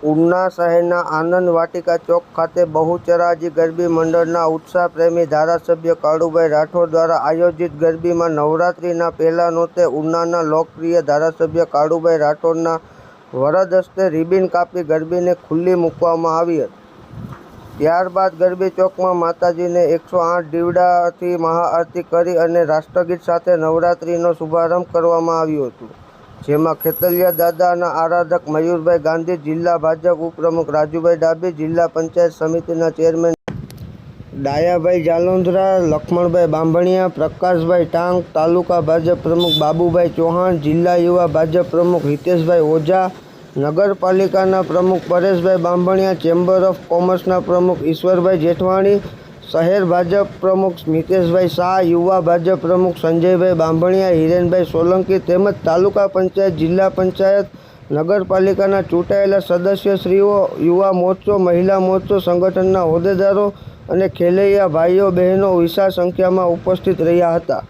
ઉના શહેરના આનંદ વાટિકા ચોક ખાતે બહુચરાજી ગરબી મંડળના ઉત્સાહપ્રેમી ધારાસભ્ય કાળુભાઈ રાઠોડ દ્વારા આયોજિત ગરબીમાં નવરાત્રિના પહેલા નોરતે ઉનાના લોકપ્રિય ધારાસભ્ય કાળુભાઈ રાઠોડના વરદ હસ્તે રિબિન કાપી ગરબીને ખુલ્લી મૂકવામાં આવી હતી। ત્યારબાદ ગરબી ચોકમાં માતાજીને 108 દીવડાથી મહાઆરતી કરી અને રાષ્ટ્રગીત સાથે નવરાત્રિનો શુભારંભ કરવામાં આવ્યું હતું, જેમાં ખેતલિયા દાદાના આરાધક મયુરભાઈ ગાંધી, જિલ્લા ભાજપ ઉપપ્રમુખ રાજુભાઈ ડાભી, જિલ્લા પંચાયત સમિતિના ચેરમેન ડાયાભાઈ જાલોંધરા, લક્ષ્મણભાઈ બાંભણિયા, પ્રકાશભાઈ ટાંક, તાલુકા ભાજપ પ્રમુખ બાબુભાઈ ચૌહાણ, જિલ્લા યુવા ભાજપ પ્રમુખ હિતેશભાઈ ઓઝા, નગરપાલિકાના પ્રમુખ પરેશભાઈ બાંભણિયા, ચેમ્બર ઓફ કોમર્સના પ્રમુખ ઈશ્વરભાઈ જેઠવાણી, શહેર ભાજપ પ્રમુખ મિતેશભાઈ શાહ, યુવા ભાજપ પ્રમુખ સંજયભાઈ બાંભણિયા, હિરેનભાઈ સોલંકી તેમજ તાલુકા પંચાયત, જિલ્લા પંચાયત, નગરપાલિકાના ચૂંટાયેલા સદસ્યશ્રીઓ, યુવા મોરચો, મહિલા મોરચો સંગઠનના હોદ્દેદારો અને ખેલૈયા ભાઈઓ બહેનો વિશાળ સંખ્યામાં ઉપસ્થિત રહ્યા હતા।